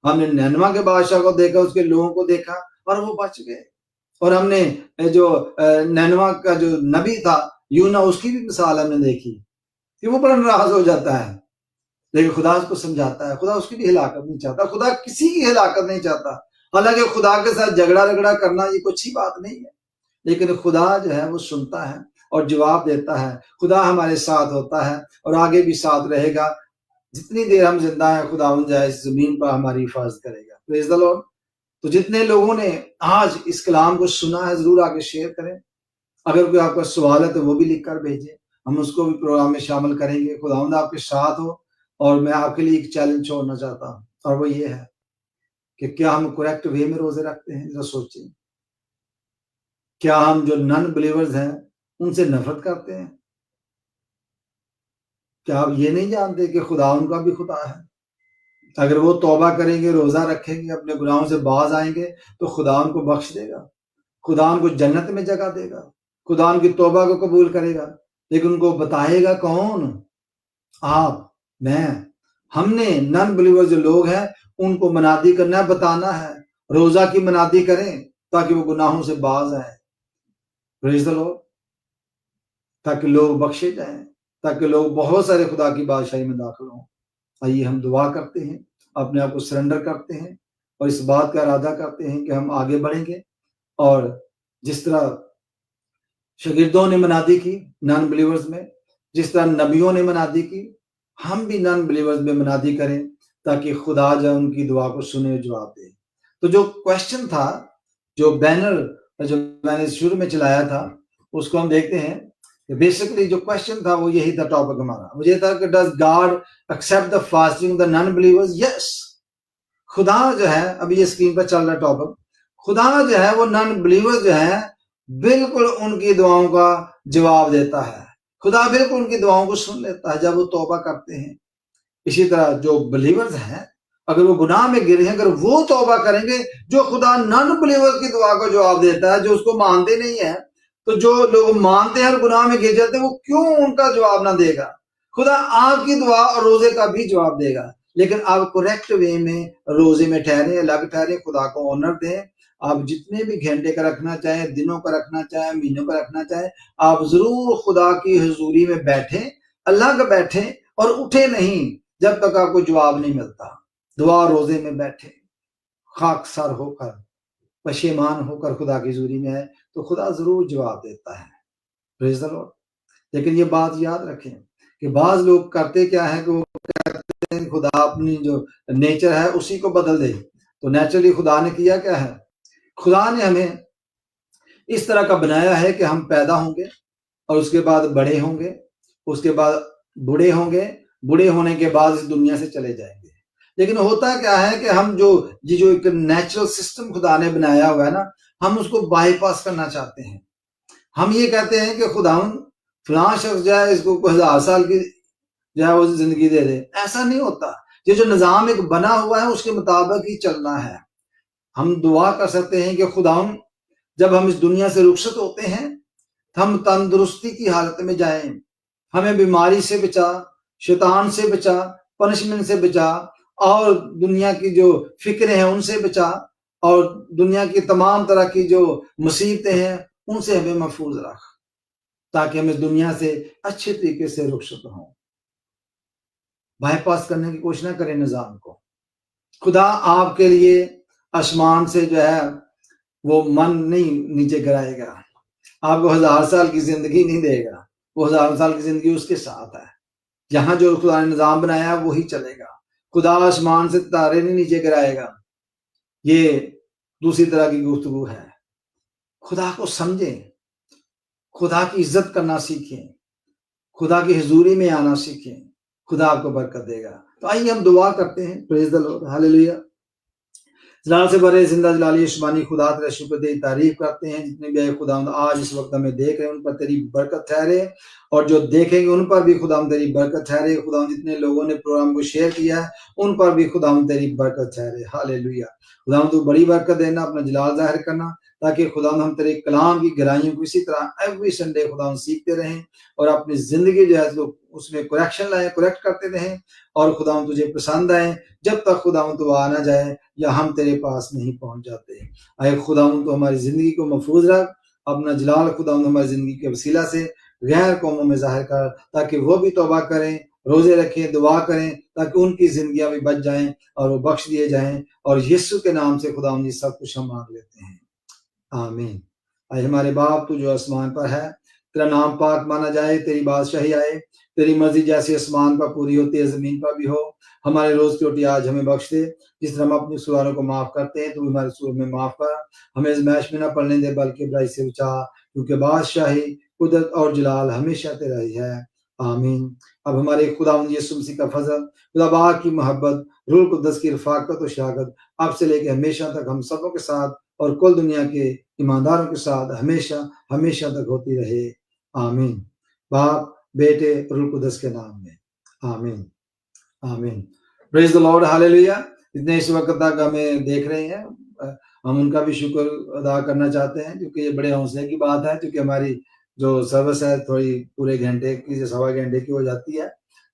ہم نے نینوا کے بادشاہ کو دیکھا, اس کے لوگوں کو دیکھا, اور وہ بچ گئے. اور ہم نے جو نینوا کا جو نبی تھا یونا, اس کی بھی مثال ہم نے دیکھی. کہ وہ بڑا ناراض ہو جاتا ہے، لیکن خدا اس کو سمجھاتا ہے. خدا اس کی بھی ہلاکت نہیں چاہتا، خدا کسی کی ہلاکت نہیں چاہتا. حالانکہ خدا کے ساتھ جھگڑا رگڑا کرنا یہ کوئی اچھی بات نہیں ہے، لیکن خدا جو ہے وہ سنتا ہے اور جواب دیتا ہے. خدا ہمارے ساتھ ہوتا ہے اور آگے بھی ساتھ رہے گا. جتنی دیر ہم زندہ ہیں خدا جو ہے اس زمین پر ہماری حفاظت کرے گا. پریز دی لارڈ. تو جتنے لوگوں نے آج اس کلام کو سنا ہے ضرور آگے شیئر کریں. اگر کوئی آپ کا سوال ہے تو وہ بھی لکھ کر بھیجیں، ہم اس کو بھی پروگرام میں شامل کریں گے. خداوند آپ کے ساتھ ہو. اور میں آپ کے لیے ایک چیلنج چھوڑنا چاہتا ہوں، اور وہ یہ ہے کہ کیا ہم کریکٹ وے میں روزے رکھتے ہیں؟ ذرا سوچیں. کیا ہم جو نن بلیورز ہیں ان سے نفرت کرتے ہیں؟ کیا آپ یہ نہیں جانتے کہ خدا ان کا بھی خدا ہے؟ اگر وہ توبہ کریں گے، روزہ رکھیں گے، اپنے گناہوں سے باز آئیں گے تو خدا ان کو بخش دے گا، خدا ان کو جنت میں جگہ دے گا، خدا ان کی توبہ کو قبول کرے گا. لیکن ان کو بتائے گا کون؟ آپ، میں. ہم نے نن بلیور جو لوگ ہیں ان کو منادی کرنا ہے، بتانا ہے. روزہ کی منادی کریں تاکہ وہ گناہوں سے باز آئیں. پریز دی لارڈ. تاکہ لوگ بخشے جائیں، تاکہ لوگ بہت سارے خدا کی بادشاہی میں داخل ہوں. آئیے ہم دعا کرتے ہیں، اپنے آپ کو سرنڈر کرتے ہیں اور اس بات کا ارادہ کرتے ہیں کہ ہم آگے بڑھیں گے. اور جس طرح شاگردوں نے منادی کی نان بلیورز میں، جس طرح نبیوں نے منادی کی، ہم بھی نان بلیورز میں منادی کریں تاکہ خدا جو ان کی دعا کو سنے اور جواب دے. تو جو کوشچن تھا، جو بینر جو میں نے شروع میں چلایا تھا، اس کو ہم دیکھتے ہیں. بیسکلی جو کوشچن تھا وہ یہی تھا. ٹاپک ہمارا وہ یہ تھا کہ does God accept the fasting the نان بلیورز؟ یس. خدا جو ہے، ابھی یہ اسکرین پر چل رہا ٹاپک، خدا جو ہے وہ نان بلیورز جو ہے بالکل ان کی دعاؤں کا جواب دیتا ہے. خدا بالکل ان کی دعاؤں کو سن لیتا ہے جب وہ توبہ کرتے ہیں. اسی طرح جو بلیورز ہیں اگر وہ گناہ میں گرے ہیں، اگر وہ توبہ کریں گے، جو خدا نان بلیورز کی دعا کو جواب دیتا ہے، جو اس کو مانتے نہیں ہیں، تو جو لوگ مانتے ہیں اور گناہ میں گر جاتے ہیں وہ کیوں ان کا جواب نہ دے گا؟ خدا آپ کی دعا اور روزے کا بھی جواب دے گا. لیکن آپ کریکٹ وے میں روزے میں ٹھہریں، الگ ٹھہریں، خدا کو آنر دیں. آپ جتنے بھی گھنٹے کا رکھنا چاہیں، دنوں کا رکھنا چاہیں، مہینوں کا رکھنا چاہیں، آپ ضرور خدا کی حضوری میں بیٹھیں، الگ بیٹھیں اور اٹھے نہیں جب تک آپ کو جواب نہیں ملتا. دعا روزے میں بیٹھیں، خاک سر ہو کر، پشیمان ہو کر خدا کی حضوری میں ہے تو خدا ضرور جواب دیتا ہے. پریز دی لارڈ. لیکن یہ بات یاد رکھیں کہ بعض لوگ کرتے کیا ہے کہ وہ کہتے ہیں خدا اپنی جو نیچر ہے اسی کو بدل دے. تو نیچرلی خدا نے کیا کیا ہے؟ خدا نے ہمیں اس طرح کا بنایا ہے کہ ہم پیدا ہوں گے اور اس کے بعد بڑے ہوں گے، اس کے بعد بوڑھے ہوں گے، بوڑھے ہونے کے بعد اس دنیا سے چلے جائیں گے. لیکن ہوتا کیا ہے کہ ہم جو ایک نیچرل سسٹم خدا نے بنایا ہوا ہے نا، ہم اس کو بائی پاس کرنا چاہتے ہیں. ہم یہ کہتے ہیں کہ خداوند فلاں شخص جو ہے اس کو 1000 سال کی جو ہے وہ زندگی دے دے. ایسا نہیں ہوتا. یہ جو نظام ایک بنا ہوا ہے اس کے مطابق ہی چلنا ہے. ہم دعا کر سکتے ہیں کہ خداوند جب ہم اس دنیا سے رخصت ہوتے ہیں ہم تندرستی کی حالت میں جائیں، ہمیں بیماری سے بچا، شیطان سے بچا، پنشمنٹ سے بچا، اور دنیا کی جو فکریں ہیں ان سے بچا، اور دنیا کی تمام طرح کی جو مصیبتیں ہیں ان سے ہمیں محفوظ رکھ، تاکہ ہم اس دنیا سے اچھے طریقے سے رخصت ہوں. بائی پاس کرنے کی کوشش نہ کریں نظام کو. خدا آپ کے لیے آسمان سے جو ہے وہ من نہیں نیچے گرائے گا، آپ کو 1000 سال کی زندگی نہیں دے گا. وہ 1000 سال کی زندگی اس کے ساتھ ہے. یہاں جو خدا نے نظام بنایا ہے وہی چلے گا. خدا آسمان سے تارے نہیں نیچے گرائے گا. یہ دوسری طرح کی گفتگو ہے. خدا کو سمجھیں، خدا کی عزت کرنا سیکھیں، خدا کی حضوری میں آنا سیکھیں. خدا آپ کو برکت دے گا. تو آئیے ہم دعا کرتے ہیں. پریز دی لارڈ. ہاللیلویہ. جلال سے بڑے زندہ جلالی عثمانی خدا تیرا شکر دے تعریف کرتے ہیں. جتنے بھی خدا آج اس وقت ہمیں دیکھ رہے ہیں ان پر تیری برکت ٹھہرے، اور جو دیکھیں گے ان پر بھی خدا تیری برکت ٹھہرے. خدا جتنے لوگوں نے پروگرام کو شیئر کیا ہے ان پر بھی خدا تیری برکت ٹھہرے. ہاللیلویہ. خدا تو بڑی برکت دینا، اپنا جلال ظاہر کرنا، تاکہ خدا ہم تیرے کلام کی گہرائیوں کو اسی طرح ایوری سنڈے خدا سیکھتے رہیں اور اپنی زندگی جو ہے اس میں کریکشن لائیں، کریکٹ کرتے رہیں، اور خدا تجھے پسند آئے جب تک خدا تو آ نہ جائے یا ہم تیرے پاس نہیں پہنچ جاتے. اے خدا تو ہماری زندگی کو محفوظ رکھ، اپنا جلال خدا ہماری زندگی کے وسیلہ سے غیر قوموں میں ظاہر کر تاکہ وہ بھی توبہ کریں, روزے رکھیں, دعا کریں تاکہ ان کی زندگیاں بھی بچ جائیں اور وہ بخش دیے جائیں. اور یسوع کے نام سے خدا یہ سب کچھ ہم مانگ لیتے ہیں, آمین. اے ہمارے باپ تو جو آسمان پر ہے, تیرا نام پاک مانا جائے, تیری بادشاہی آئے, تیری مرضی جیسے آسمان پر پوری ہوتی ہے زمین پر بھی ہو. ہمارے روز کی روٹی آج ہمیں بخش دے, جس طرح ہم اپنے سوالوں کو معاف کرتے ہیں تو ہمارے سور میں معاف کر. ہمیں ازمائش میں نہ پڑنے دے بلکہ برائی سے بچا, کیونکہ بادشاہی, قدرت اور جلال ہمیشہ تیرا ہی ہے, آمین. اب ہمارے خداوند یسوع مسیح کا فضل, خدا باپ کی محبت, روح القدس کی رفاقت و شراکت اب سے لے کے ہمیشہ تک ہم سبوں کے ساتھ اور کل دنیا کے ایمانداروں کے ساتھ ہمیشہ ہمیشہ تک ہوتی رہے, آمین. باپ, بیٹے, روح القدس کے نام میں, آمین, آمین. پریز دی لارڈ, ہاللیلویا. اتنے اس وقت تک ہمیں دیکھ رہے ہیں, ہم ان کا بھی شکر ادا کرنا چاہتے ہیں, کیونکہ یہ بڑے حوصلے کی بات ہے, کیونکہ ہماری جو سروس ہے تھوڑی پورے گھنٹے کی, سوا گھنٹے کی ہو جاتی ہے.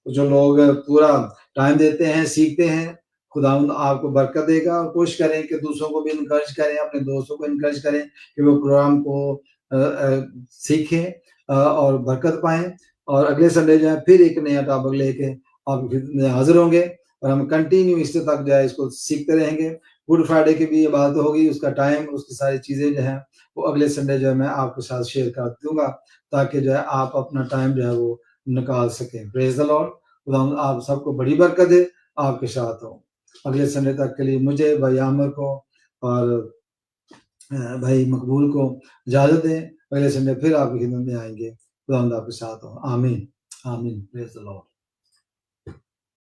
جو لوگ پورا ٹائم دیتے ہیں, سیکھتے ہیں, خداوند آپ کو برکت دے گا. اور کوشش کریں کہ دوسروں کو بھی انکریج کریں, اپنے دوستوں کو انکریج کریں کہ وہ پروگرام کو سیکھیں اور برکت پائیں. اور اگلے سنڈے جو ہے پھر ایک نیا ٹاپک لے کے آپ حاضر ہوں گے, اور ہم کنٹینیو اس تک جو ہے اس کو سیکھتے رہیں گے. گڈ فرائیڈے کی بھی یہ بات ہوگی, اس کا ٹائم, اس کی ساری چیزیں جو ہیں وہ اگلے سنڈے جو ہے میں آپ کے ساتھ شیئر کر دوں گا, تاکہ جو ہے آپ اپنا ٹائم جو ہے وہ نکال سکیں. پریز دی لارڈ. خدا آپ سب کو بڑی برکت دے, آپ کے ساتھ ہو. اگلے سنڈے تک کے لیے مجھے, بھائی عامر کو اور بھائی مقبول کو اجازت دیں. اگلے سنڈے پھر آپ کی خدمت میں آئیں گے. خدا آپ کے ساتھ ہو, آمین, آمین. پریز دی لارڈ.